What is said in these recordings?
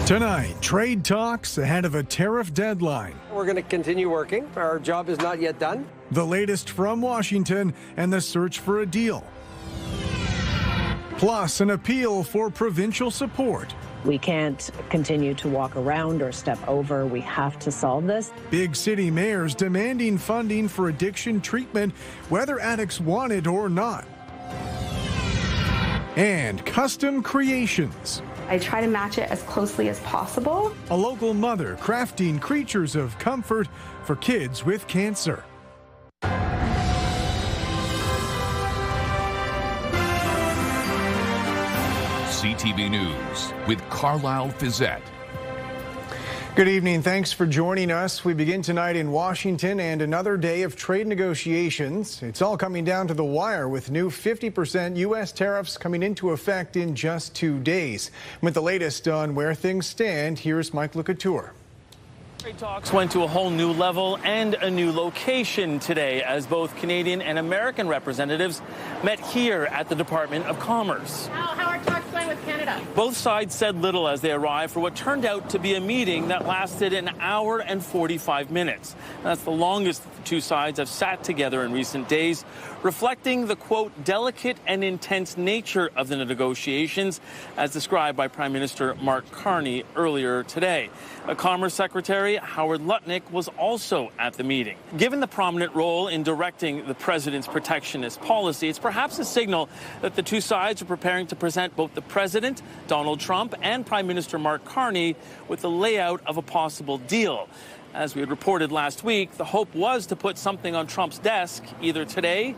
Tonight, trade talks ahead of a tariff deadline. We're going to continue working. Our job is not yet done. The latest from Washington and the search for a deal. Plus, an appeal for provincial support. We can't continue to walk around or step over. We have to solve this. Big city mayors demanding funding for addiction treatment, whether addicts want it or not. And custom creations. I try to match it as closely as possible. A local mother crafting creatures of comfort for kids with cancer. CTV News with Carlyle Fiset. Good evening. Thanks for joining us. We begin tonight in Washington and another day of trade negotiations. It's all coming down to the wire with new 50% U.S. tariffs coming into effect in just 2 days. With the latest on where things stand, here's Mike LeCouture. Trade talks went to a whole new level and a new location today as both Canadian and American representatives met here at the Department of Commerce. How are talks going with Canada? Both sides said little as they arrived for what turned out to be a meeting that lasted an hour and 45 minutes. That's the longest the two sides have sat together in recent days, reflecting the, quote, delicate and intense nature of the negotiations, as described by Prime Minister Mark Carney earlier today. Commerce Secretary Howard Lutnick was also at the meeting. Given the prominent role in directing the president's protectionist policy, it's perhaps a signal that the two sides are preparing to present both the president, Donald Trump, and Prime Minister Mark Carney with the layout of a possible deal. As we had reported last week, the hope was to put something on Trump's desk either today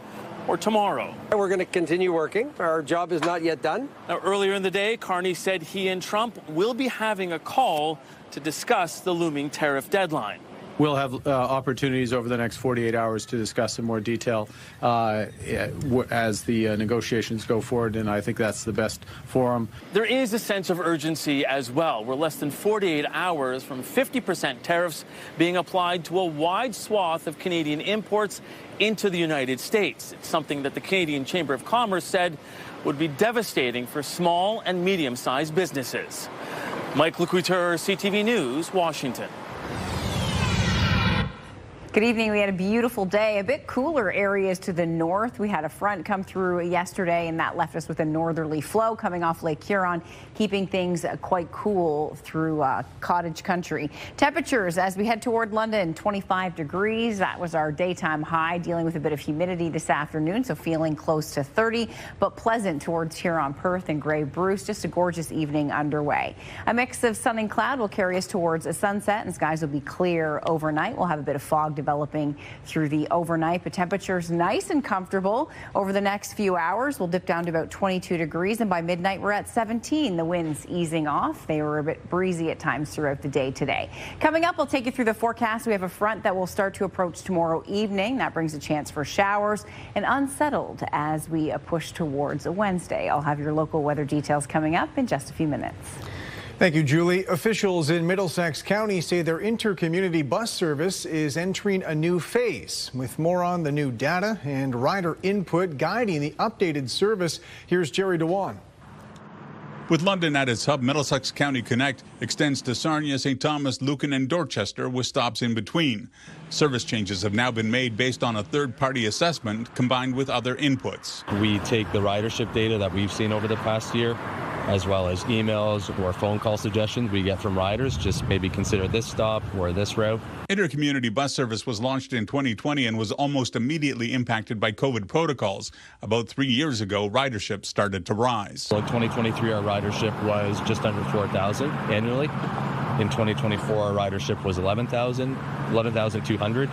or tomorrow. We're going to continue working. Our job is not yet done. Now, earlier in the day, Carney said he and Trump will be having a call to discuss the looming tariff deadline. We'll have opportunities over the next 48 hours to discuss in more detail as the negotiations go forward, and I think that's the best forum. There is a sense of urgency as well. We're less than 48 hours from 50% tariffs being applied to a wide swath of Canadian imports into the United States. It's something that the Canadian Chamber of Commerce said would be devastating for small and medium-sized businesses. Mike LeCouture, CTV News, Washington. Good evening. We had a beautiful day, a bit cooler areas to the north. We had a front come through yesterday, and that left us with a northerly flow coming off Lake Huron, keeping things quite cool through cottage country. Temperatures as we head toward London, 25 degrees. That was our daytime high, dealing with a bit of humidity this afternoon, so feeling close to 30, but pleasant towards Huron, Perth, and Grey Bruce. Just a gorgeous evening underway. A mix of sun and cloud will carry us towards a sunset, and skies will be clear overnight. We'll have a bit of fog developing through the overnight, but temperatures nice and comfortable. Over the next few hours, we'll dip down to about 22 degrees, and by midnight, we're at 17. The winds easing off. They were a bit breezy at times throughout the day today. Coming up, we'll take you through the forecast. We have a front that will start to approach tomorrow evening. That brings a chance for showers and unsettled as we push towards Wednesday. I'll have your local weather details coming up in just a few minutes. Thank you, Julie. Officials in Middlesex County say their inter-community bus service is entering a new phase. With more on the new data and rider input guiding the updated service, here's Jerry Dewan. With London at its hub, Middlesex County Connect extends to Sarnia, St. Thomas, Lucan, and Dorchester with stops in between. Service changes have now been made based on a third-party assessment combined with other inputs. We take the ridership data that we've seen over the past year, as well as emails or phone call suggestions we get from riders. Just maybe consider this stop or this route. Inter-community bus service was launched in 2020 and was almost immediately impacted by COVID protocols. About 3 years ago, ridership started to rise. So in 2023, our ridership was just under 4,000 annually. In 2024, our ridership was 11,200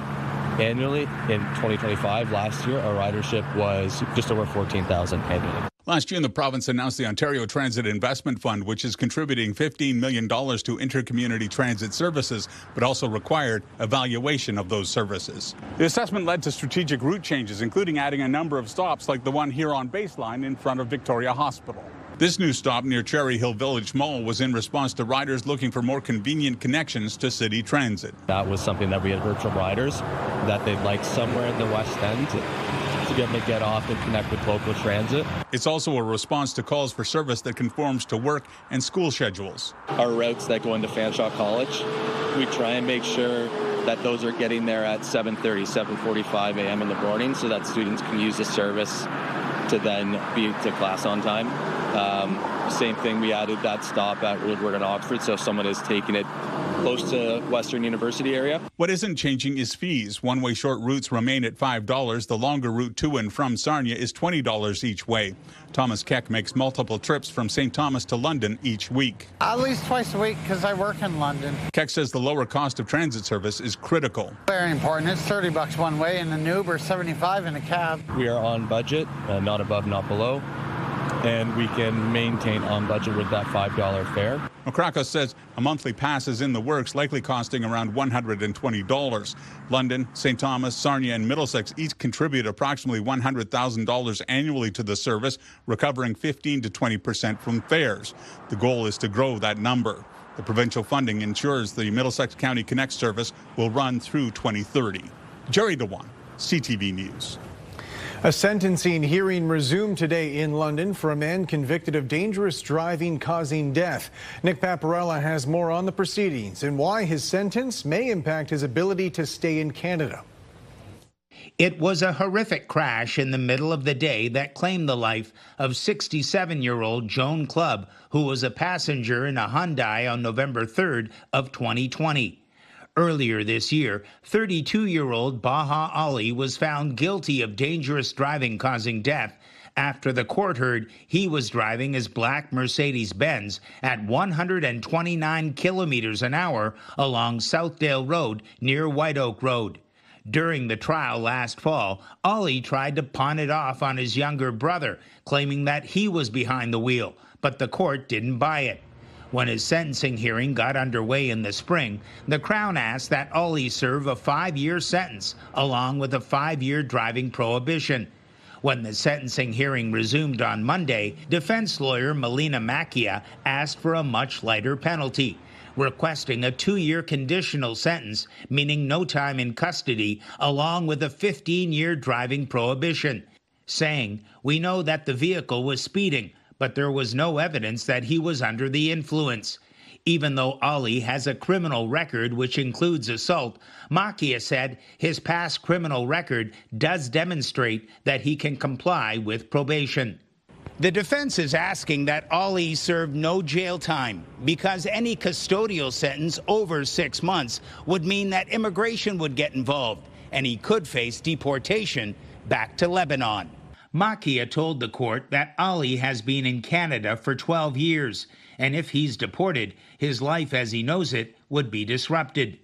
annually. In 2025, last year, our ridership was just over 14,000 annually. Last June, the province announced the Ontario Transit Investment Fund, which is contributing $15 million to intercommunity transit services, but also required evaluation of those services. The assessment led to strategic route changes, including adding a number of stops like the one here on Baseline in front of Victoria Hospital. This new stop near Cherry Hill Village Mall was in response to riders looking for more convenient connections to city transit. That was something that we had heard from riders, that they'd like somewhere in the West End to be able to get off and connect with local transit. It's also a response to calls for service that conforms to work and school schedules. Our routes that go into Fanshawe College, we try and make sure that those are getting there at 7:30, 7:45 a.m. in the morning so that students can use the service to then be to class on time. Same thing, we added that stop at Woodward and Oxford, so if someone is taking it close to Western University area. What isn't changing is fees. One-way short routes remain at $5. The longer route to and from Sarnia is $20 each way. Thomas Keck makes multiple trips from St. Thomas to London each week. At least twice a week because I work in London. Keck says the lower cost of transit service is critical. Very important. It's $30 one way in an Uber, $75 in a cab. We are on budget, not above, not below. And we can maintain on budget with that $5 fare. Krakow says a monthly pass is in the works, likely costing around $120. London, St. Thomas, Sarnia, and Middlesex each contribute approximately $100,000 annually to the service, recovering 15% to 20% from fares. The goal is to grow that number. The provincial funding ensures the Middlesex County Connect service will run through 2030. Jerry Dewan, CTV News. A sentencing hearing resumed today in London for a man convicted of dangerous driving causing death. Nick Paparella has more on the proceedings and why his sentence may impact his ability to stay in Canada. It was a horrific crash in the middle of the day that claimed the life of 67-year-old Joan Clubb, who was a passenger in a Hyundai on November 3rd of 2020. Earlier this year, 32-year-old Baha Ali was found guilty of dangerous driving causing death after the court heard he was driving his black Mercedes-Benz at 129 kilometers an hour along Southdale Road near White Oak Road. During the trial last fall, Ali tried to pawn it off on his younger brother, claiming that he was behind the wheel, but the court didn't buy it. When his sentencing hearing got underway in the spring, the Crown asked that Ali serve a 5-year sentence, along with a 5-year driving prohibition. When the sentencing hearing resumed on Monday, defense lawyer Melina Macchia asked for a much lighter penalty, requesting a 2-year conditional sentence, meaning no time in custody, along with a 15-year driving prohibition, saying, "We know that the vehicle was speeding, but there was no evidence that he was under the influence." Even though Ali has a criminal record which includes assault, Macchia said his past criminal record does demonstrate that he can comply with probation. The defense is asking that Ali serve no jail time because any custodial sentence over 6 months would mean that immigration would get involved and he could face deportation back to Lebanon. Macchia told the court that Ali has been in Canada for 12 years, and if he's deported, his life as he knows it would be disrupted.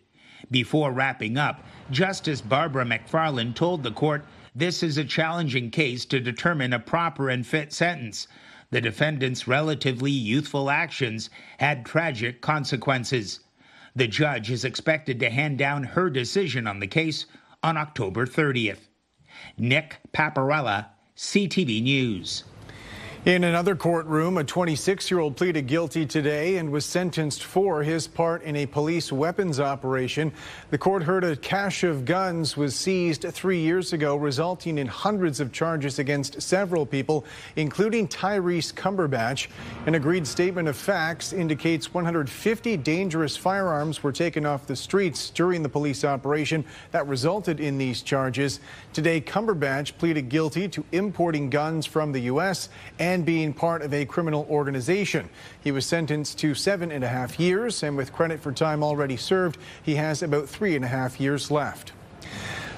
Before wrapping up, Justice Barbara McFarland told the court this is a challenging case to determine a proper and fit sentence. The defendant's relatively youthful actions had tragic consequences. The judge is expected to hand down her decision on the case on October 30th. Nick Paparella, CTV News. In another courtroom, a 26-year-old pleaded guilty today and was sentenced for his part in a police weapons operation. The court heard a cache of guns was seized 3 years ago, resulting in hundreds of charges against several people, including Tyrese Cumberbatch. An agreed statement of facts indicates 150 dangerous firearms were taken off the streets during the police operation that resulted in these charges. Today, Cumberbatch pleaded guilty to importing guns from the U.S. and being part of a criminal organization. He was sentenced to 7.5 years, and with credit for time already served, he has about 3.5 years left.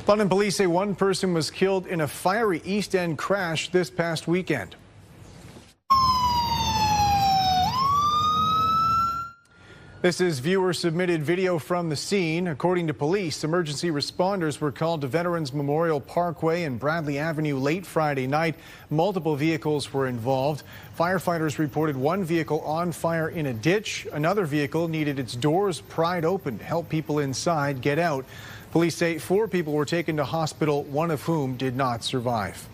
London police say one person was killed in a fiery East End crash this past weekend. This is viewer-submitted video from the scene. According to police, emergency responders were called to Veterans Memorial Parkway and Bradley Avenue late Friday night. Multiple vehicles were involved. Firefighters reported one vehicle on fire in a ditch. Another vehicle needed its doors pried open to help people inside get out. Police say 4 people were taken to hospital, one of whom did not survive.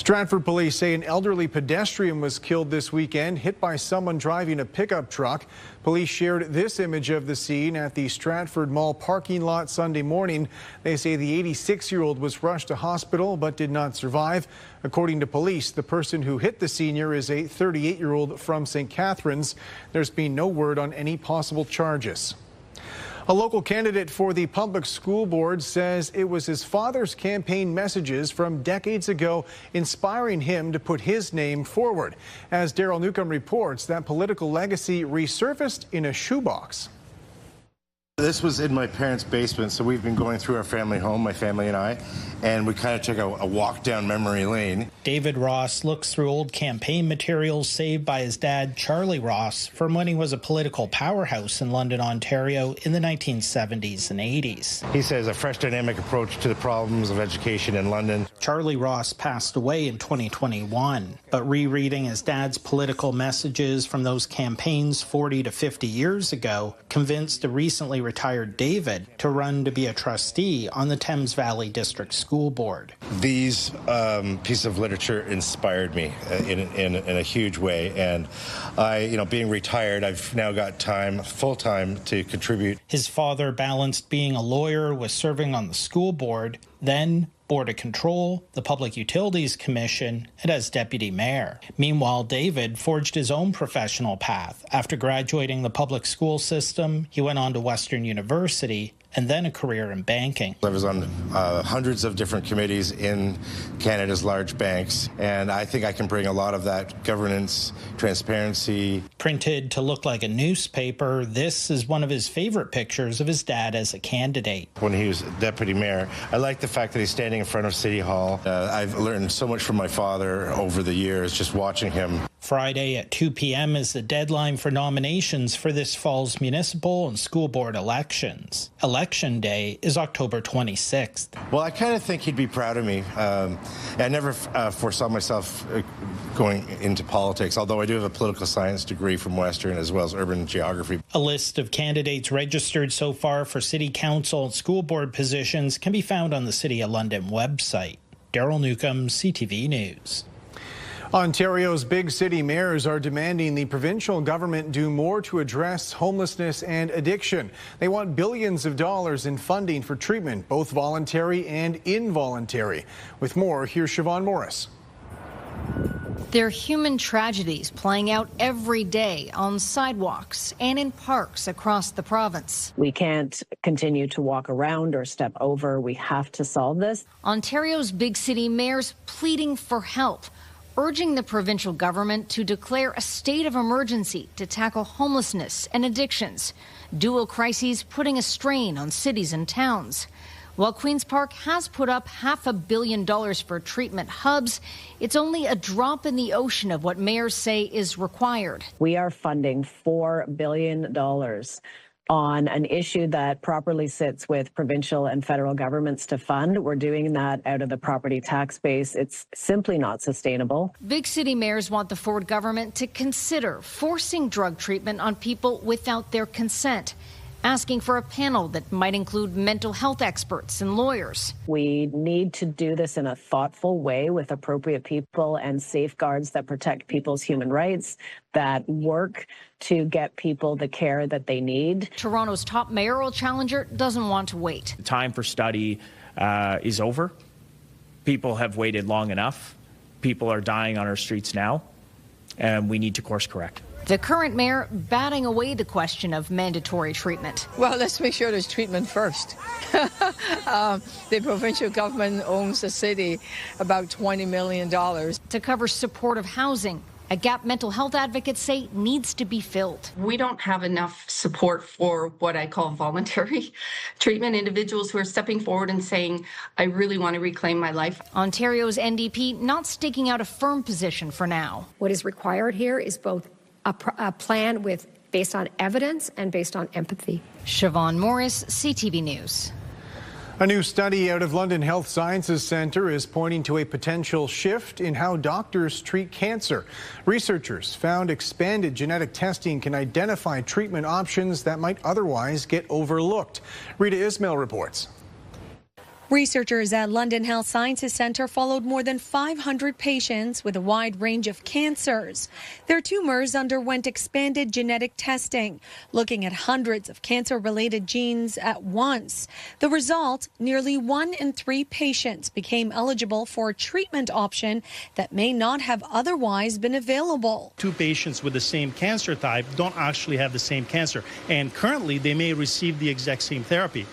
Stratford police say an elderly pedestrian was killed this weekend, hit by someone driving a pickup truck. Police shared this image of the scene at the Stratford Mall parking lot Sunday morning. They say the 86-year-old was rushed to hospital but did not survive. According to police, the person who hit the senior is a 38-year-old from St. Catharines. There's been no word on any possible charges. A local candidate for the public school board says it was his father's campaign messages from decades ago inspiring him to put his name forward. As Daryl Newcomb reports, that political legacy resurfaced in a shoebox. This was in my parents' basement, so we've been going through our family home, my family and I, and we kind of took a walk down memory lane. David Ross looks through old campaign materials saved by his dad, Charlie Ross, from when he was a political powerhouse in London, Ontario in the 1970s and 80s. He says a fresh, dynamic approach to the problems of education in London. Charlie Ross passed away in 2021, but rereading his dad's political messages from those campaigns 40 to 50 years ago convinced a recently retired David to run to be a trustee on the Thames Valley District School Board. These pieces of literature inspired me in a huge way, and being retired, I've now got time, full time, to contribute. His father balanced being a lawyer with serving on the school board, then Board of Control, the Public Utilities Commission, and as deputy mayor. Meanwhile, David forged his own professional path. After graduating the public school system, he went on to Western University and then a career in banking. I was on hundreds of different committees in Canada's large banks, and I think I can bring a lot of that governance, transparency. Printed to look like a newspaper, this is one of his favorite pictures of his dad as a candidate. When he was deputy mayor, I like the fact that he's standing in front of City Hall. I've learned so much from my father over the years, just watching him. Friday at 2 p.m. is the deadline for nominations for this fall's municipal and school board elections. Election day is October 26th. Well, I kind of think he'd be proud of me. I never foresaw myself going into politics, although I do have a political science degree from Western as well as urban geography. A list of candidates registered so far for city council and school board positions can be found on the City of London website. Daryl Newcomb, CTV News. Ontario's big city mayors are demanding the provincial government do more to address homelessness and addiction. They want billions of dollars in funding for treatment, both voluntary and involuntary. With more, here's Siobhan Morris. There are human tragedies playing out every day on sidewalks and in parks across the province. We can't continue to walk around or step over. We have to solve this. Ontario's big city mayors pleading for help, urging the provincial government to declare a state of emergency to tackle homelessness and addictions, dual crises putting a strain on cities and towns. While Queen's Park has put up $500 million for treatment hubs, it's only a drop in the ocean of what mayors say is required. We are funding $4 billion on an issue that properly sits with provincial and federal governments to fund. We're doing that out of the property tax base. It's simply not sustainable. Big city mayors want the Ford government to consider forcing drug treatment on people without their consent, asking for a panel that might include mental health experts and lawyers. We need to do this in a thoughtful way with appropriate people and safeguards that protect people's human rights, that work to get people the care that they need. Toronto's top mayoral challenger doesn't want to wait. The time for study is over. People have waited long enough. People are dying on our streets now, and we need to course correct. The current mayor batting away the question of mandatory treatment. Well, let's make sure there's treatment first. The provincial government owns the city about $20 million. To cover supportive housing, a gap mental health advocates say needs to be filled. We don't have enough support for what I call voluntary treatment, individuals who are stepping forward and saying, I really want to reclaim my life. Ontario's NDP not staking out a firm position for now. What is required here is both a plan based on evidence and based on empathy. Siobhan Morris, CTV News. A new study out of London Health Sciences Centre is pointing to a potential shift in how doctors treat cancer. Researchers found expanded genetic testing can identify treatment options that might otherwise get overlooked. Rita Ismail reports. Researchers at London Health Sciences Centre followed more than 500 patients with a wide range of cancers. Their tumors underwent expanded genetic testing, looking at hundreds of cancer-related genes at once. The result, nearly 1 in 3 patients became eligible for a treatment option that may not have otherwise been available. 2 patients with the same cancer type don't actually have the same cancer, and currently they may receive the exact same therapy.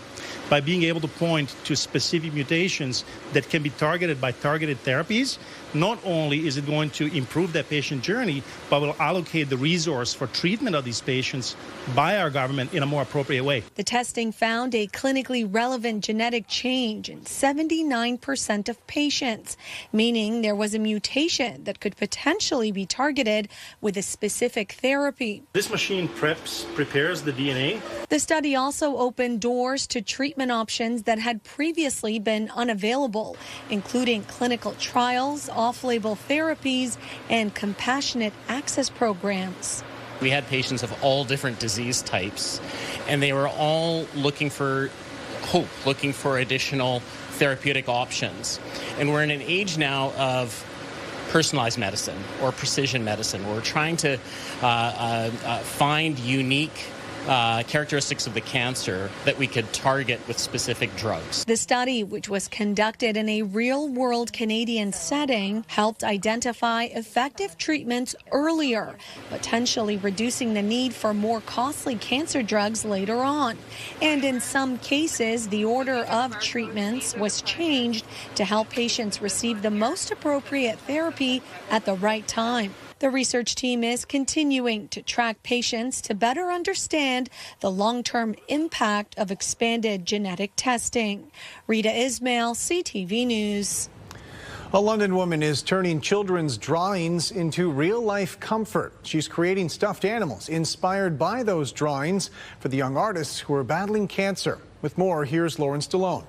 By being able to point to specific mutations that can be targeted by targeted therapies, not only is it going to improve that patient journey, but will allocate the resource for treatment of these patients by our government in a more appropriate way. The testing found a clinically relevant genetic change in 79% of patients, meaning there was a mutation that could potentially be targeted with a specific therapy. This machine prepares the DNA. The study also opened doors to treatment options that had previously been unavailable, including clinical trials, off-label therapies, and compassionate access programs. We had patients of all different disease types, and they were all looking for hope, looking for additional therapeutic options. And we're in an age now of personalized medicine or precision medicine. We're trying to find unique characteristics of the cancer that we could target with specific drugs. The study, which was conducted in a real-world Canadian setting, helped identify effective treatments earlier, potentially reducing the need for more costly cancer drugs later on. And in some cases, the order of treatments was changed to help patients receive the most appropriate therapy at the right time. The research team is continuing to track patients to better understand the long-term impact of expanded genetic testing. Rita Ismail, CTV News. A London woman is turning children's drawings into real-life comfort. She's creating stuffed animals inspired by those drawings for the young artists who are battling cancer. With more, here's Lauren Stallone.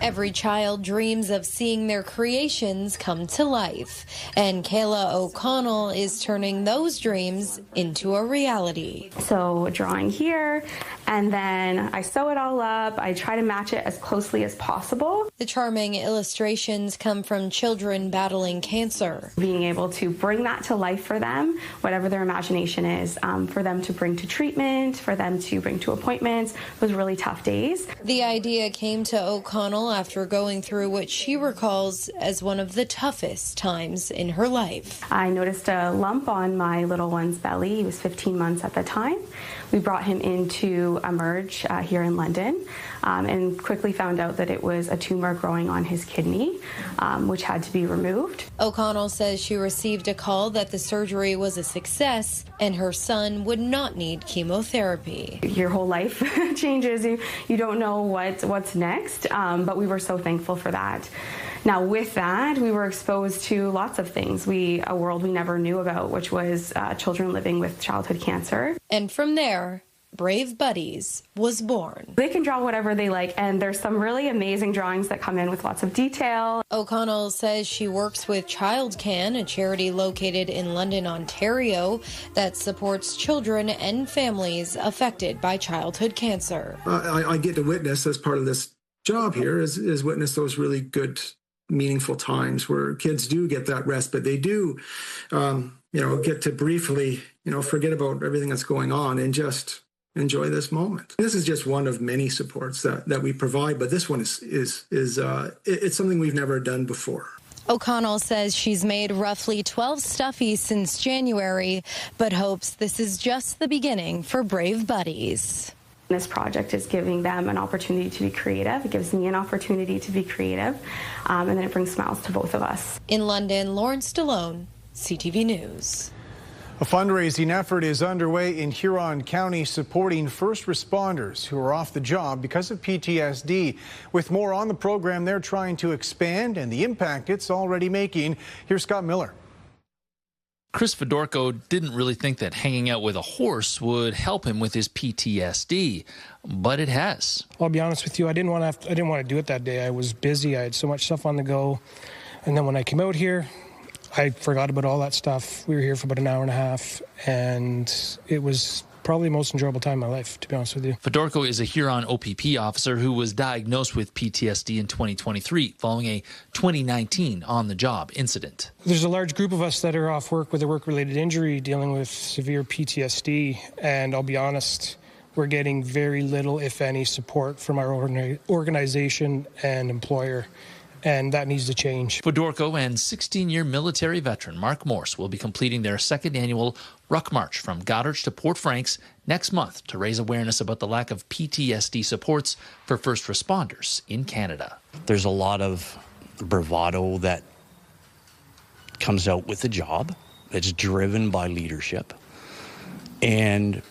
Every child dreams of seeing their creations come to life, and Kayla O'Connell is turning those dreams into a reality. So drawing here, and then I sew it all up. I try to match it as closely as possible. The charming illustrations come from children battling cancer. Being able to bring that to life for them, whatever their imagination is, for them to bring to treatment, for them to bring to appointments, was really tough days. The idea came to O'Connell after going through what she recalls as one of the toughest times in her life. I noticed a lump on my little one's belly. He was 15 months at the time. We brought him into Emerge here in London and quickly found out that it was a tumor growing on his kidney, which had to be removed. O'Connell says she received a call that the surgery was a success and her son would not need chemotherapy. Your whole life changes. You don't know what's next, but we were so thankful for that. Now, with that, we were exposed to lots of things, a world we never knew about, which was children living with childhood cancer. And from there, Brave Buddies was born. They can draw whatever they like, and there's some really amazing drawings that come in with lots of detail. O'Connell says she works with ChildCan, a charity located in London, Ontario, that supports children and families affected by childhood cancer. I get to witness, as part of this job here, is witness those really good, meaningful times where kids do get that respite. They do, get to briefly, forget about everything that's going on and just enjoy this moment. This is just one of many supports that we provide, but this one is it's something we've never done before. O'Connell says she's made roughly 12 stuffies since January, but hopes this is just the beginning for Brave Buddies. This project is giving them an opportunity to be creative. It gives me an opportunity to be creative, and then it brings smiles to both of us. In London, Lauren Stallone, CTV News. A fundraising effort is underway in Huron County supporting first responders who are off the job because of PTSD. With more on the program they're trying to expand and the impact it's already making, here's Scott Miller. Chris Fedorko didn't really think that hanging out with a horse would help him with his PTSD, but it has. I'll be honest with you, I didn't want to do it that day. I was busy. I had so much stuff on the go. And then when I came out here, I forgot about all that stuff. We were here for about an hour and a half, and it was probably the most enjoyable time of my life, to be honest with you. Fedorko is a Huron OPP officer who was diagnosed with PTSD in 2023 following a 2019 on-the-job incident. There's a large group of us that are off work with a work-related injury dealing with severe PTSD, and I'll be honest, we're getting very little, if any, support from our organization and employer, and that needs to change. Fedorko and 16-year military veteran Mark Morse will be completing their second annual Ruck March from Goderich to Port Franks next month to raise awareness about the lack of PTSD supports for first responders in Canada. There's a lot of bravado that comes out with the job. It's driven by leadership. And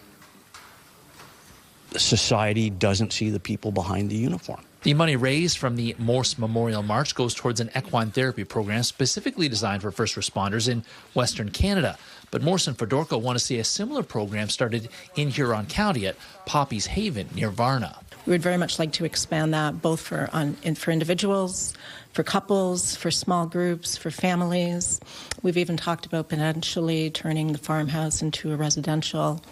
society doesn't see the people behind the uniform. The money raised from the Morse Memorial March goes towards an equine therapy program specifically designed for first responders in Western Canada. But Morse and Fedorko want to see a similar program started in Huron County at Poppy's Haven near Varna. We would very much like to expand that both for individuals, for couples, for small groups, for families. We've even talked about potentially turning the farmhouse into a residential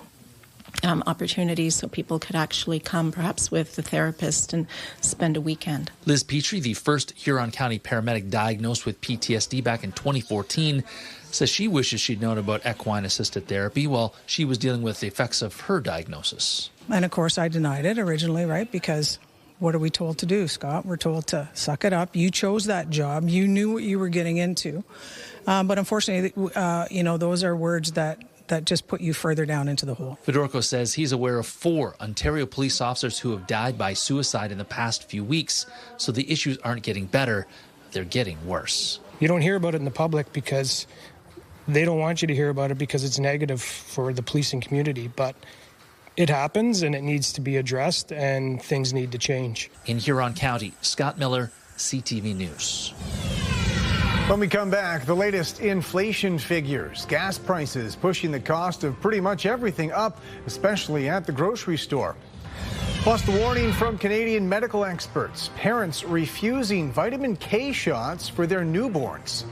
opportunities so people could actually come perhaps with the therapist and spend a weekend. Liz Petrie, the first Huron County paramedic diagnosed with PTSD back in 2014, says she wishes she'd known about equine-assisted therapy while she was dealing with the effects of her diagnosis. And of course I denied it originally, right? Because what are we told to do, Scott? We're told to suck it up. You chose that job. You knew what you were getting into. But unfortunately, those are words that just put you further down into the hole. Fedorko says he's aware of 4 Ontario police officers who have died by suicide in the past few weeks. So the issues aren't getting better, they're getting worse. You don't hear about it in the public because they don't want you to hear about it because it's negative for the policing community. But it happens and it needs to be addressed and things need to change. In Huron County, Scott Miller, CTV News. When we come back, the latest inflation figures. Gas prices pushing the cost of pretty much everything up, especially at the grocery store. Plus, the warning from Canadian medical experts. Parents refusing vitamin K shots for their newborns.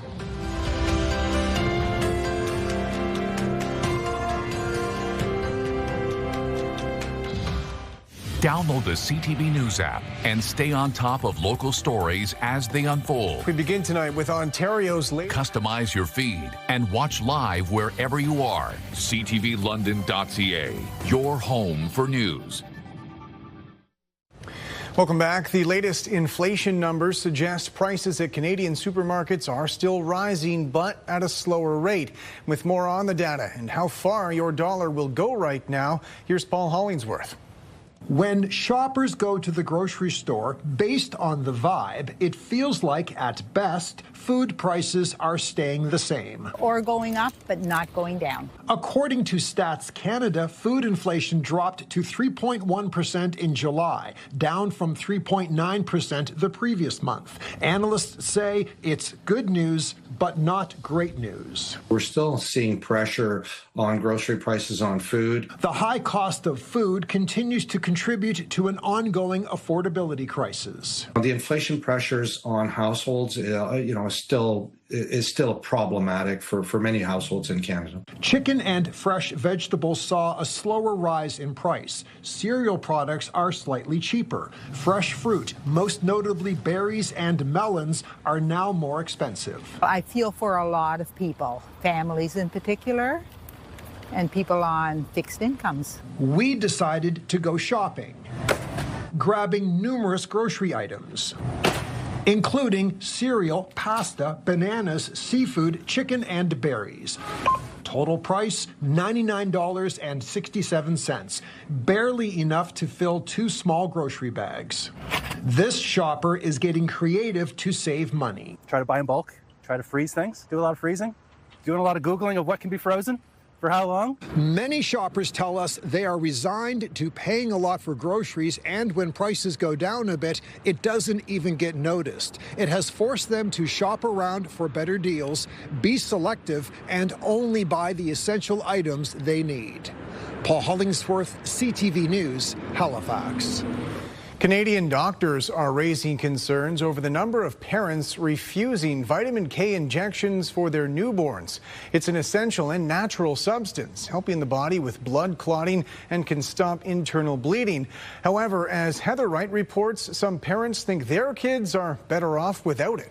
Download the CTV News app and stay on top of local stories as they unfold. We begin tonight with Ontario's latest. Customize your feed and watch live wherever you are. ctvlondon.ca, your home for news. Welcome back. The latest inflation numbers suggest prices at Canadian supermarkets are still rising, but at a slower rate. With more on the data and how far your dollar will go right now, here's Paul Hollingsworth. When shoppers go to the grocery store, based on the vibe, it feels like, at best, food prices are staying the same. Or going up, but not going down. According to Stats Canada, food inflation dropped to 3.1% in July, down from 3.9% the previous month. Analysts say it's good news, but not great news. We're still seeing pressure on grocery prices on food. The high cost of food continues to contribute to an ongoing affordability crisis. The inflation pressures on households, is still problematic for many households in Canada. Chicken and fresh vegetables saw a slower rise in price. Cereal products are slightly cheaper. Fresh fruit, most notably berries and melons, are now more expensive. I feel for a lot of people, families in particular, and people on fixed incomes. We decided to go shopping, grabbing numerous grocery items, including cereal, pasta, bananas, seafood, chicken, and berries. Total price, $99.67, barely enough to fill 2 small grocery bags. This shopper is getting creative to save money. Try to buy in bulk, try to freeze things, do a lot of freezing, doing a lot of Googling of what can be frozen. For how long? Many shoppers tell us they are resigned to paying a lot for groceries, and when prices go down a bit, it doesn't even get noticed. It has forced them to shop around for better deals, be selective, and only buy the essential items they need. Paul Hollingsworth, CTV News, Halifax. Canadian doctors are raising concerns over the number of parents refusing vitamin K injections for their newborns. It's an essential and natural substance, helping the body with blood clotting and can stop internal bleeding. However, as Heather Wright reports, some parents think their kids are better off without it.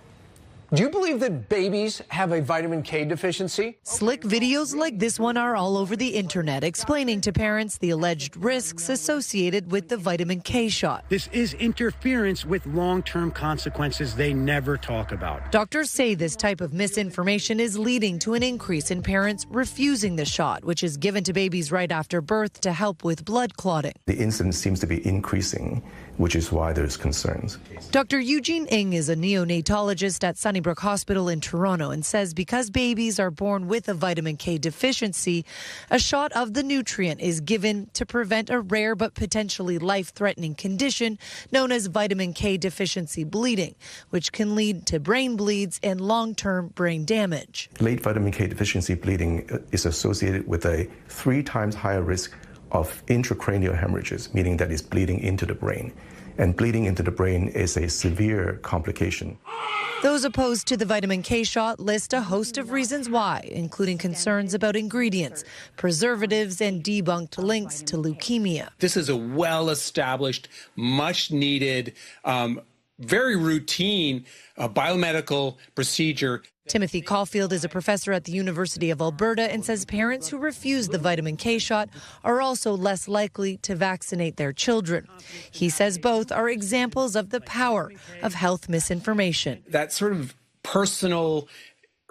Do you believe that babies have a vitamin K deficiency? Slick videos like this one are all over the internet explaining to parents the alleged risks associated with the vitamin K shot. This is interference with long-term consequences they never talk about. Doctors say this type of misinformation is leading to an increase in parents refusing the shot, which is given to babies right after birth to help with blood clotting. The incidence seems to be increasing, which is why there's concerns. Dr. Eugene Ng is a neonatologist at Sunnybrook Hospital in Toronto and says because babies are born with a vitamin K deficiency, a shot of the nutrient is given to prevent a rare but potentially life-threatening condition known as vitamin K deficiency bleeding, which can lead to brain bleeds and long-term brain damage. Late vitamin K deficiency bleeding is associated with a 3 times higher risk of intracranial hemorrhages, meaning that it's bleeding into the brain. And bleeding into the brain is a severe complication. Those opposed to the vitamin K shot list a host of reasons why, including concerns about ingredients, preservatives, and debunked links to leukemia. This is a well-established, much-needed, very routine biomedical procedure. Timothy Caulfield is a professor at the University of Alberta and says parents who refuse the vitamin K shot are also less likely to vaccinate their children. He says both are examples of the power of health misinformation. That sort of personal,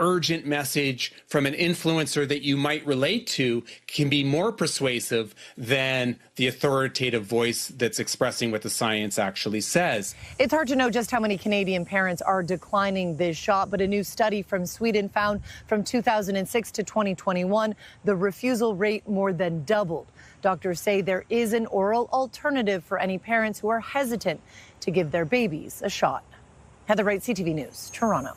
urgent message from an influencer that you might relate to can be more persuasive than the authoritative voice that's expressing what the science actually says. It's hard to know just how many Canadian parents are declining this shot, but a new study from Sweden found from 2006 to 2021, the refusal rate more than doubled. Doctors say there is an oral alternative for any parents who are hesitant to give their babies a shot. Heather Wright, CTV News, Toronto.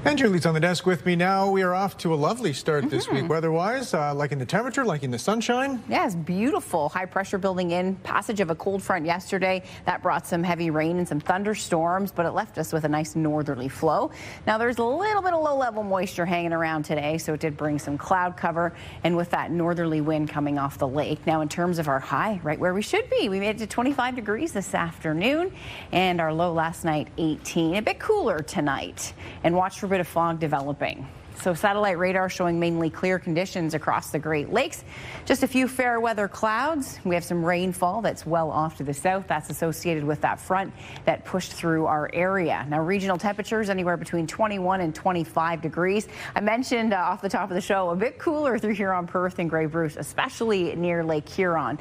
And Julie's on the desk with me now. We are off to a lovely start this week weather-wise, liking the temperature, liking the sunshine. Yeah, it's beautiful. High pressure building in. Passage of a cold front yesterday. That brought some heavy rain and some thunderstorms, but it left us with a nice northerly flow. Now, there's a little bit of low-level moisture hanging around today, so it did bring some cloud cover, and with that northerly wind coming off the lake. Now, in terms of our high, right where we should be, we made it to 25 degrees this afternoon, and our low last night, 18. A bit cooler tonight, and watch for a bit of fog developing. So satellite radar showing mainly clear conditions across the Great Lakes. Just a few fair weather clouds. We have some rainfall that's well off to the south. That's associated with that front that pushed through our area. Now, regional temperatures anywhere between 21 and 25 degrees. I mentioned off the top of the show, a bit cooler through here on Perth and Grey Bruce, especially near Lake Huron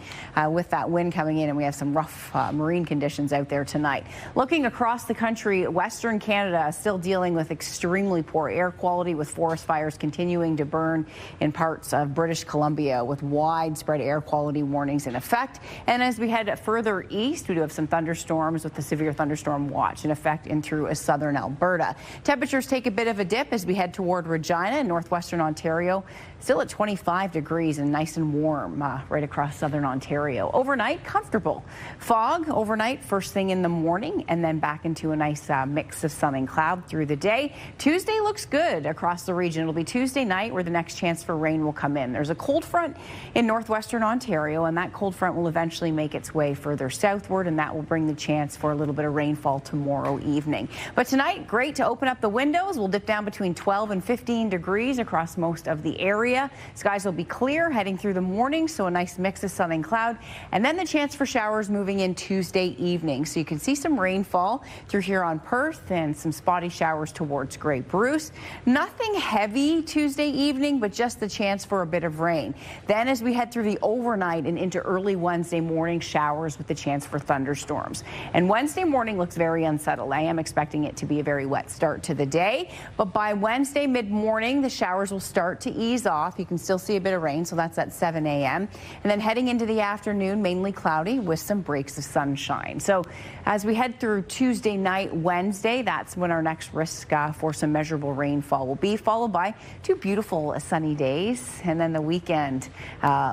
with that wind coming in, and we have some rough marine conditions out there tonight. Looking across the country, Western Canada still dealing with extremely poor air quality with forest fires continuing to burn in parts of British Columbia with widespread air quality warnings in effect. And as we head further east, we do have some thunderstorms with the severe thunderstorm watch in effect in through southern Alberta. Temperatures take a bit of a dip as we head toward Regina and northwestern Ontario. Still at 25 degrees and nice and warm right across southern Ontario. Overnight, comfortable. Fog overnight first thing in the morning, and then back into a nice mix of sun and cloud through the day. Tuesday looks good across the region. It'll be Tuesday night where the next chance for rain will come in. There's a cold front in northwestern Ontario, and that cold front will eventually make its way further southward, and that will bring the chance for a little bit of rainfall tomorrow evening. But tonight, great to open up the windows. We'll dip down between 12 and 15 degrees across most of the area. Skies will be clear heading through the morning, so a nice mix of sun and cloud, and then the chance for showers moving in Tuesday evening. So you can see some rainfall through here on Perth and some spotty showers towards Grey Bruce. Nothing heavy Tuesday evening, but just the chance for a bit of rain. Then as we head through the overnight and into early Wednesday morning, showers with the chance for thunderstorms. And Wednesday morning looks very unsettled. I am expecting it to be a very wet start to the day, but by Wednesday mid-morning, the showers will start to ease off. You can still see a bit of rain, so that's at 7 a.m. And then heading into the afternoon, mainly cloudy with some breaks of sunshine. So as we head through Tuesday night, Wednesday, that's when our next risk for some measurable rainfall will be. followed by 2 beautiful sunny days. And then the weekend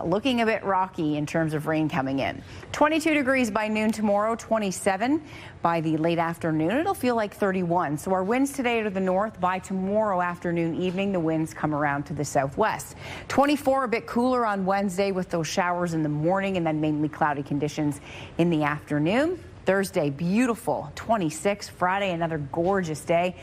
looking a bit rocky in terms of rain coming in. 22 degrees by noon tomorrow, 27 by the late afternoon. It'll feel like 31. So our winds today are to the north. By tomorrow afternoon, evening, the winds come around to the southwest. 24, a bit cooler on Wednesday with those showers in the morning and then mainly cloudy conditions in the afternoon. Thursday, beautiful, 26. Friday, another gorgeous day,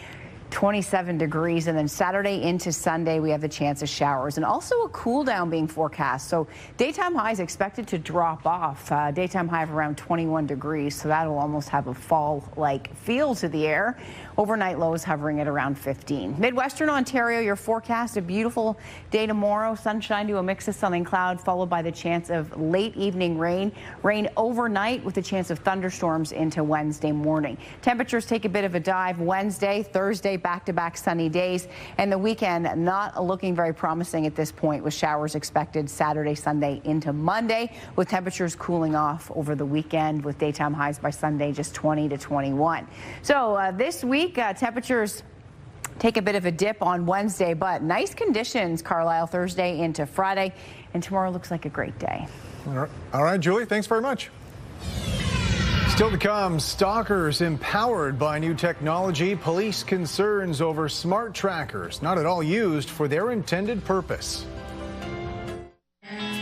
27 degrees. And then Saturday into Sunday, we have the chance of showers and also a cool down being forecast. So daytime highs expected to drop off. Daytime high of around 21 degrees. So that'll almost have a fall-like feel to the air. Overnight lows hovering at around 15. Midwestern Ontario, your forecast, a beautiful day tomorrow. Sunshine to a mix of sun and cloud, followed by the chance of late evening rain. Rain overnight with a chance of thunderstorms into Wednesday morning. Temperatures take a bit of a dive Wednesday, Thursday, back-to-back sunny days. And the weekend not looking very promising at this point, with showers expected Saturday, Sunday into Monday, with temperatures cooling off over the weekend with daytime highs by Sunday just 20 to 21. So this week, temperatures take a bit of a dip on Wednesday, but nice conditions, Carlyle, Thursday into Friday, and tomorrow looks like a great day. All right, Julie, thanks very much. Still to come, stalkers empowered by new technology, police concerns over smart trackers, not at all used for their intended purpose.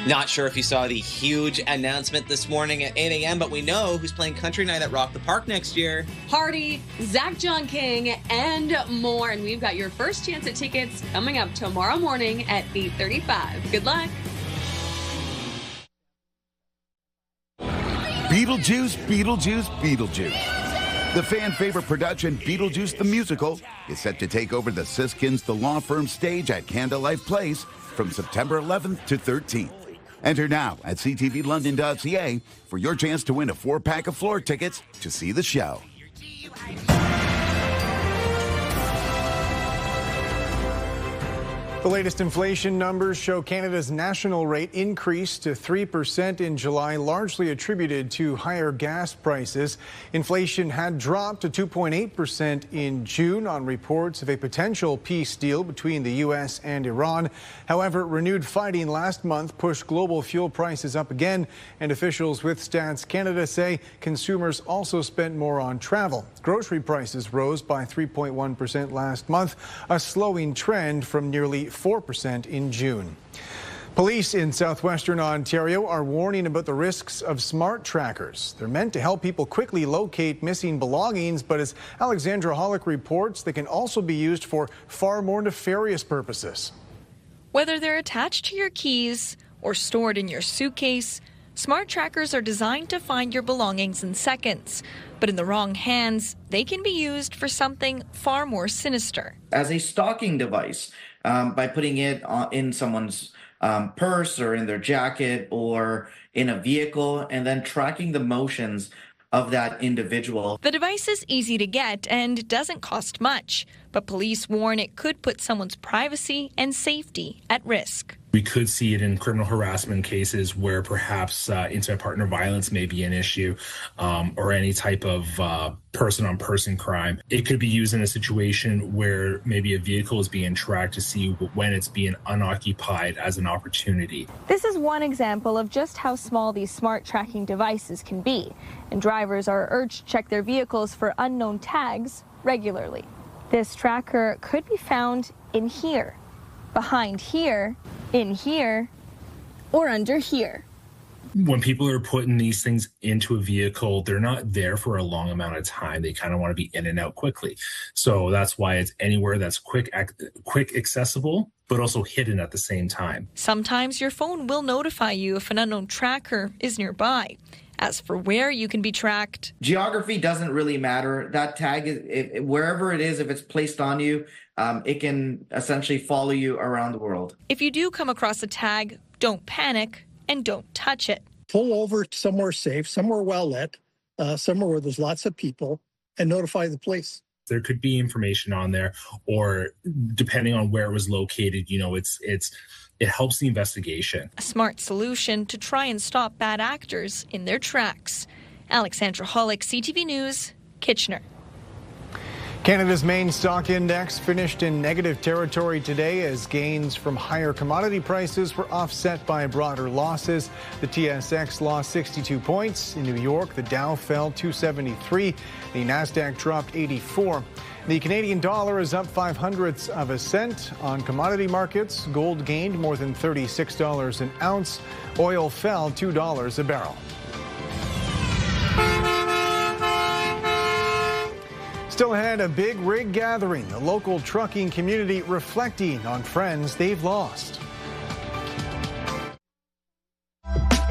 Not sure if you saw the huge announcement this morning at 8 a.m., but we know who's playing country night at Rock the Park next year. Hardy, Zach John King, and more. And we've got your first chance at tickets coming up tomorrow morning at 8:35. Good luck. Beetlejuice, Beetlejuice, Beetlejuice. The fan favorite production, Beetlejuice the Musical, is set to take over the Siskins The Law Firm stage at Candlelight Place from September 11th to 13th. Enter now at ctvlondon.ca for your chance to win a 4-pack of floor tickets to see the show. The latest inflation numbers show Canada's national rate increased to 3% in July, largely attributed to higher gas prices. Inflation had dropped to 2.8% in June on reports of a potential peace deal between the U.S. and Iran. However, renewed fighting last month pushed global fuel prices up again, and officials with Stats Canada say consumers also spent more on travel. Grocery prices rose by 3.1% last month, a slowing trend from nearly 4% in June. Police in southwestern Ontario are warning about the risks of smart trackers. They're meant to help people quickly locate missing belongings, but as Alexandra Hollick reports, they can also be used for far more nefarious purposes. Whether they're attached to your keys or stored in your suitcase, smart trackers are designed to find your belongings in seconds. But in the wrong hands, they can be used for something far more sinister. As a stalking device, by putting it in someone's purse or in their jacket or in a vehicle, and then tracking the motions of that individual. The device is easy to get and doesn't cost much, but police warn it could put someone's privacy and safety at risk. We could see it in criminal harassment cases where perhaps intimate partner violence may be an issue, or any type of person-on-person crime. It could be used in a situation where maybe a vehicle is being tracked to see when it's being unoccupied as an opportunity. This is one example of just how small these smart tracking devices can be, and drivers are urged to check their vehicles for unknown tags regularly. This tracker could be found in here, behind here, in here, or under here. When people are putting these things into a vehicle, they're not there for a long amount of time. They kind of want to be in and out quickly. So that's why it's anywhere that's quick accessible, but also hidden at the same time. Sometimes your phone will notify you if an unknown tracker is nearby. As for where you can be tracked, geography doesn't really matter. That tag, is wherever it is, if it's placed on you, it can essentially follow you around the world. If you do come across a tag, don't panic and don't touch it. Pull over somewhere safe, somewhere well lit, somewhere where there's lots of people, and notify the police. There could be information on there, or depending on where it was located, it helps the investigation. A smart solution to try and stop bad actors in their tracks. Alexandra Hollick, CTV News, Kitchener. Canada's main stock index finished in negative territory today as gains from higher commodity prices were offset by broader losses. The TSX lost 62 points. In New York, the Dow fell 273. The Nasdaq dropped 84. The Canadian dollar is up 0.05 of a cent. On commodity markets, gold gained more than $36 an ounce. Oil fell $2 a barrel. Still ahead, a big rig gathering, the local trucking community reflecting on friends they've lost.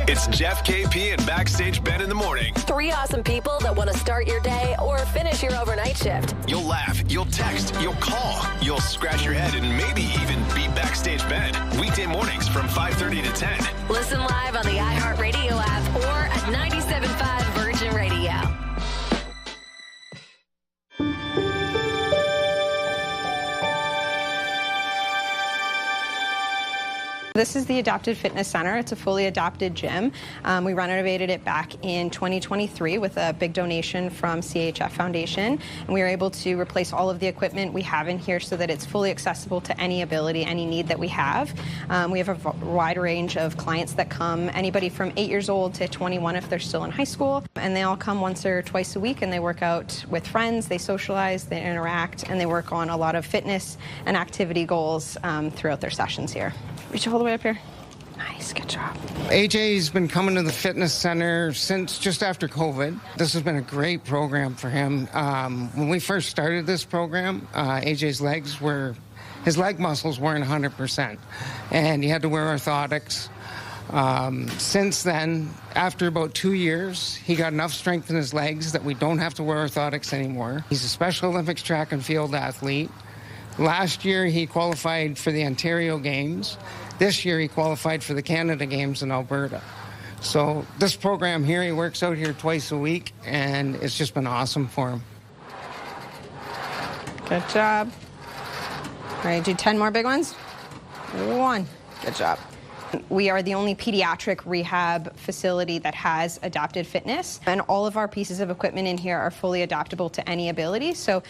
It's Jeff, KP, and Backstage Ben in the morning. 3 awesome people that want to start your day or finish your overnight shift. You'll laugh, you'll text, you'll call, you'll scratch your head, and maybe even beat Backstage Ben. Weekday mornings from 5:30 to 10. Listen live on the iHeartRadio app or at 97.5 Virgin Radio. This is the Adapted Fitness Center. It's a fully adapted gym. We renovated it back in 2023 with a big donation from CHF Foundation. And we were able to replace all of the equipment we have in here so that it's fully accessible to any ability, any need that we have. We have a wide range of clients that come, anybody from 8 years old to 21 if they're still in high school. And they all come once or twice a week and they work out with friends, they socialize, they interact, and they work on a lot of fitness and activity goals throughout their sessions here. Reach all the way up here. Nice, good job. AJ's been coming to the fitness center since just after COVID. This has been a great program for him. When we first started this program, AJ's his leg muscles weren't 100%, and he had to wear orthotics. Since then, after about 2 years, he got enough strength in his legs that we don't have to wear orthotics anymore. He's a Special Olympics track and field athlete. Last year, he qualified for the Ontario Games. This year, he qualified for the Canada Games in Alberta. So this program here, he works out here twice a week, and it's just been awesome for him. Good job. All right, do 10 more big ones. 1. Good job. We are the only pediatric rehab facility that has adapted fitness, and all of our pieces of equipment in here are fully adaptable to any ability. So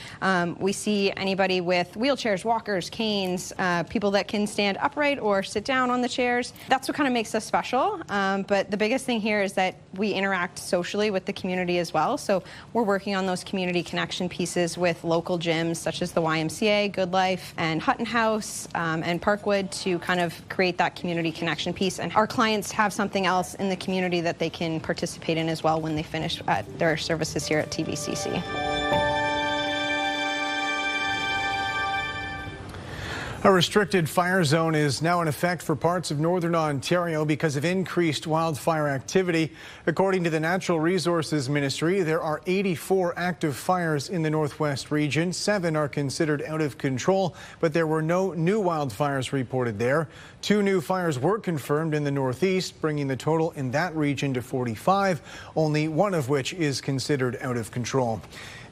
we see anybody with wheelchairs, walkers, canes, people that can stand upright or sit down on the chairs. That's what kind of makes us special. But the biggest thing here is that we interact socially with the community as well. So we're working on those community connection pieces with local gyms such as the YMCA, Good Life, and Hutton House and Parkwood to kind of create that community connection piece, and our clients have something else in the community that they can participate in as well when they finish their services here at TVCC. A restricted fire zone is now in effect for parts of northern Ontario because of increased wildfire activity. According to the Natural Resources Ministry, there are 84 active fires in the northwest region. 7 are considered out of control, but there were no new wildfires reported there. 2 new fires were confirmed in the northeast, bringing the total in that region to 45, only one of which is considered out of control.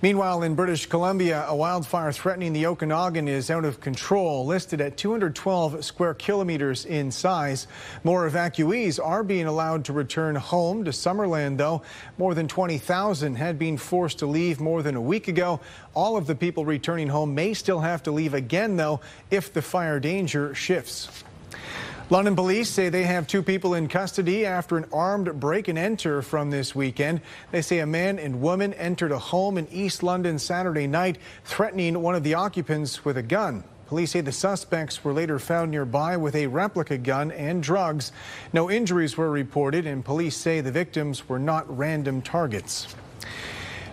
Meanwhile, in British Columbia, a wildfire threatening the Okanagan is out of control, listed at 212 square kilometers in size. More evacuees are being allowed to return home to Summerland, though. More than 20,000 had been forced to leave more than a week ago. All of the people returning home may still have to leave again, though, if the fire danger shifts. London police say they have 2 people in custody after an armed break-and-enter from this weekend. They say a man and woman entered a home in East London Saturday night, threatening one of the occupants with a gun. Police say the suspects were later found nearby with a replica gun and drugs. No injuries were reported, and police say the victims were not random targets.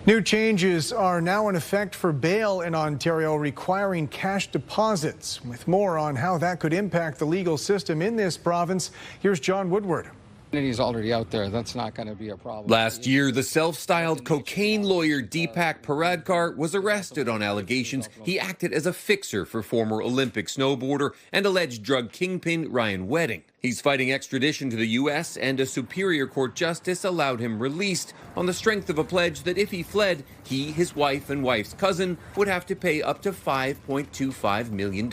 New changes are now in effect for bail in Ontario, requiring cash deposits. With more on how that could impact the legal system in this province, here's John Woodward. He's already out there. That's not going to be a problem. Last year, the self-styled cocaine lawyer Deepak Paradkar was arrested on allegations he acted as a fixer for former Olympic snowboarder and alleged drug kingpin Ryan Wedding. He's fighting extradition to the U.S., and a Superior Court justice allowed him released on the strength of a pledge that if he fled, he, his wife, and wife's cousin would have to pay up to $5.25 million,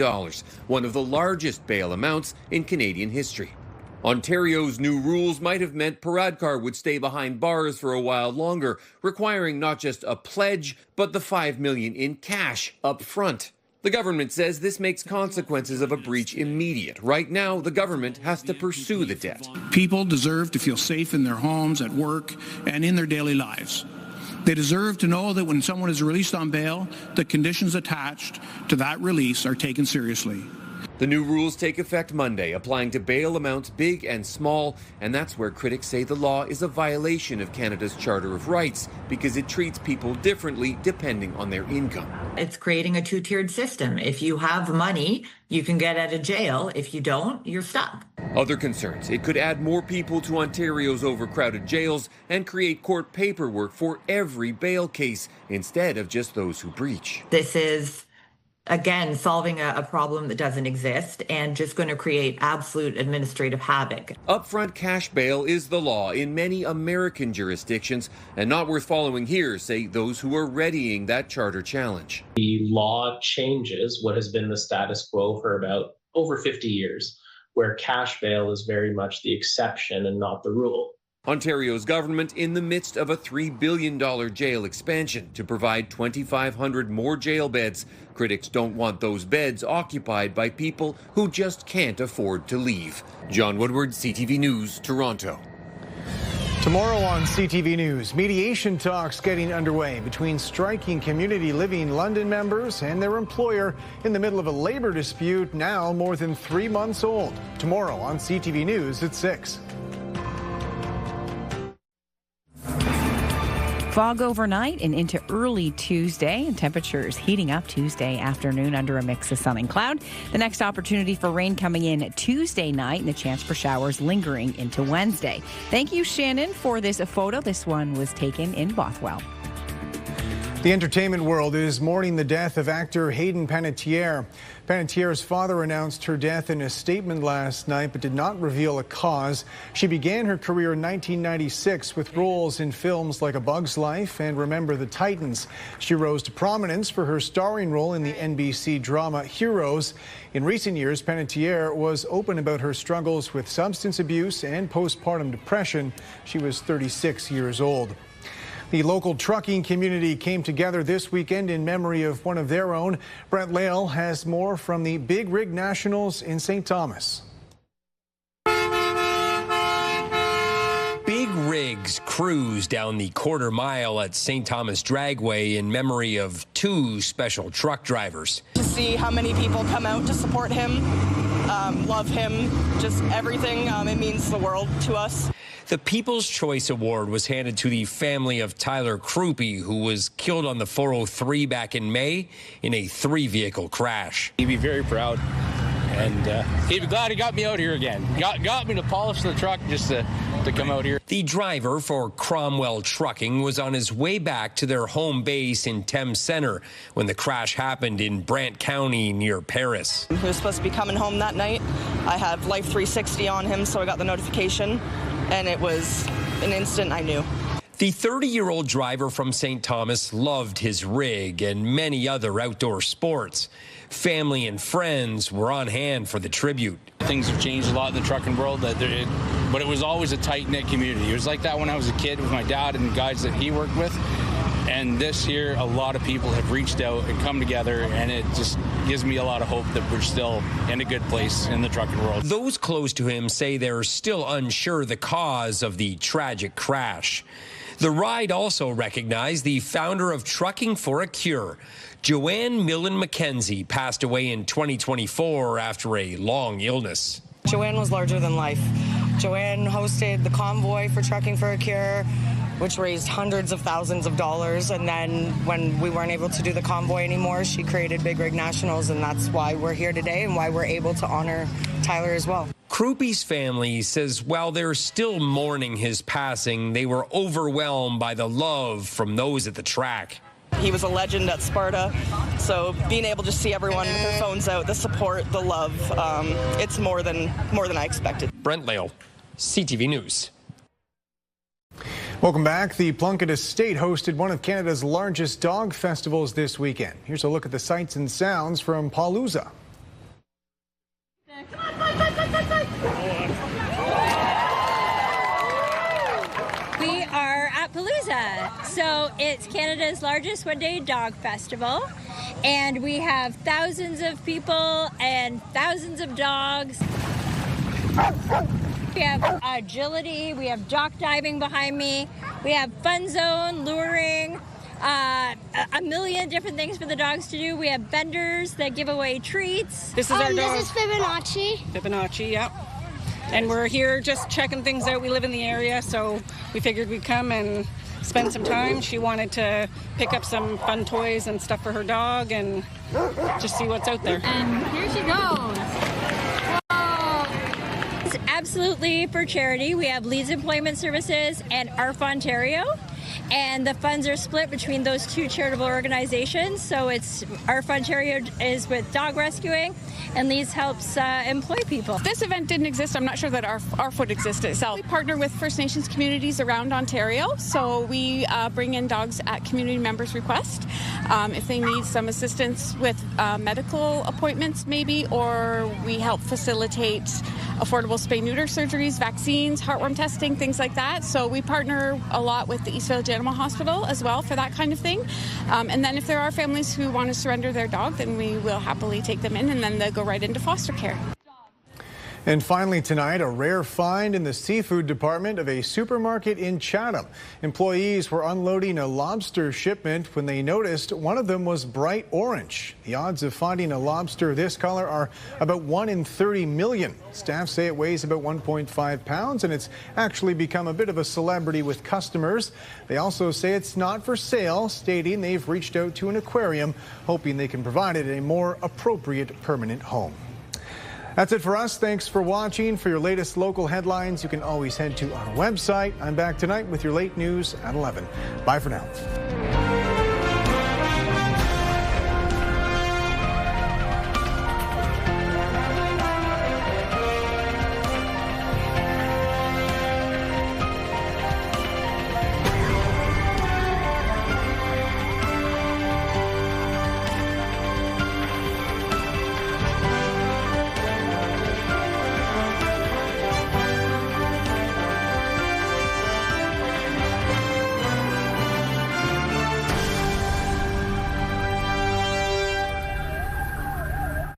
one of the largest bail amounts in Canadian history. Ontario's new rules might have meant Paradkar would stay behind bars for a while longer, requiring not just a pledge, but the $5 million in cash up front. The government says this makes consequences of a breach immediate. Right now, the government has to pursue the debt. People deserve to feel safe in their homes, at work, and in their daily lives. They deserve to know that when someone is released on bail, the conditions attached to that release are taken seriously. The new rules take effect Monday, applying to bail amounts big and small, and that's where critics say the law is a violation of Canada's Charter of Rights because it treats people differently depending on their income. It's creating a two-tiered system. If you have money, you can get out of jail. If you don't, you're stuck. Other concerns: it could add more people to Ontario's overcrowded jails and create court paperwork for every bail case instead of just those who breach. This is, again, solving a problem that doesn't exist and just going to create absolute administrative havoc. Upfront cash bail is the law in many American jurisdictions, and not worth following here, say those who are readying that charter challenge. The law changes what has been the status quo for about over 50 years, where cash bail is very much the exception and not the rule. Ontario's government in the midst of a $3 billion jail expansion to provide 2,500 more jail beds. Critics don't want those beds occupied by people who just can't afford to leave. John Woodward, CTV News, Toronto. Tomorrow on CTV News, mediation talks getting underway between striking Community Living London members and their employer in the middle of a labor dispute now more than 3 months old. Tomorrow on CTV News at 6. Fog overnight and into early Tuesday, and temperatures heating up Tuesday afternoon under a mix of sun and cloud. The next opportunity for rain coming in Tuesday night and a chance for showers lingering into Wednesday. Thank you, Shannon, for this photo. This one was taken in Bothwell. The entertainment world is mourning the death of actor Hayden Panettiere. Panettiere's father announced her death in a statement last night, but did not reveal a cause. She began her career in 1996 with roles in films like A Bug's Life and Remember the Titans. She rose to prominence for her starring role in the NBC drama Heroes. In recent years, Panettiere was open about her struggles with substance abuse and postpartum depression. She was 36 years old. The local trucking community came together this weekend in memory of one of their own. Brent Lale has more from the Big Rig Nationals in St. Thomas. Big rigs cruise down the quarter mile at St. Thomas Dragway in memory of two special truck drivers. To see how many people come out to support him, love him, just everything, it means the world to us. The People's Choice Award was handed to the family of Tyler Krupe, who was killed on the 403 back in May in a 3-vehicle crash. He'd be very proud, and he'd be glad he got me out here again. Got me to polish the truck just to come out here. The driver for Cromwell Trucking was on his way back to their home base in Thames Centre when the crash happened in Brant County near Paris. He was supposed to be coming home that night. I have Life 360 on him, so I got the notification. And it was an instant I knew. The 30-year-old driver from St. Thomas loved his rig and many other outdoor sports. Family and friends were on hand for the tribute. Things have changed a lot in the trucking world, but it was always a tight-knit community. It was like that when I was a kid with my dad and the guys that he worked with. And this year, a lot of people have reached out and come together, and it just gives me a lot of hope that we're still in a good place in the trucking world. Those close to him say they're still unsure the cause of the tragic crash. The ride also recognized the founder of Trucking for a Cure. Joanne Millen-McKenzie passed away in 2024 after a long illness. Joanne was larger than life. Joanne hosted the convoy for Trucking for a Cure, which raised hundreds of thousands of dollars. And then when we weren't able to do the convoy anymore, she created Big Rig Nationals, and that's why we're here today and why we're able to honor Tyler as well. Krupe's family says while they're still mourning his passing, they were overwhelmed by the love from those at the track. He was a legend at Sparta, so being able to see everyone with their phones out, the support, the love, it's more than I expected. Brent Lale, CTV News. Welcome back. The Plunkett Estate hosted one of Canada's largest dog festivals this weekend. Here's a look at the sights and sounds from Pauluza. Dogpalooza. So it's Canada's largest one-day dog festival, and we have thousands of people and thousands of dogs. We have agility, we have dock diving behind me, we have fun zone, luring, a million different things for the dogs to do. We have vendors that give away treats. This is our dog. This is Fibonacci. Fibonacci, yeah. And we're here just checking things out. We live in the area, so we figured we'd come and spend some time. She wanted to pick up some fun toys and stuff for her dog and just see what's out there. And here she goes. It's absolutely for charity. We have Leeds Employment Services and ARF Ontario, and the funds are split between those two charitable organizations. So it's ARF Ontario is with dog rescuing, and Leeds helps employ people. This event didn't exist. I'm not sure that ARF would exist itself. We partner with First Nations communities around Ontario, so we bring in dogs at community members' request. If they need some assistance with medical appointments maybe, or we help facilitate affordable spay-neuter surgeries, vaccines, heartworm testing, things like that. So we partner a lot with the East Village Animal Hospital as well for that kind of thing. And then if there are families who want to surrender their dog, then we will happily take them in, and then they'll go right into foster care. And finally tonight, a rare find in the seafood department of a supermarket in Chatham. Employees were unloading a lobster shipment when they noticed one of them was bright orange. The odds of finding a lobster this color are about 1 in 30 million. Staff say it weighs about 1.5 pounds, and it's actually become a bit of a celebrity with customers. They also say it's not for sale, stating they've reached out to an aquarium, hoping they can provide it a more appropriate permanent home. That's it for us. Thanks for watching. For your latest local headlines, you can always head to our website. I'm back tonight with your late news at 11. Bye for now.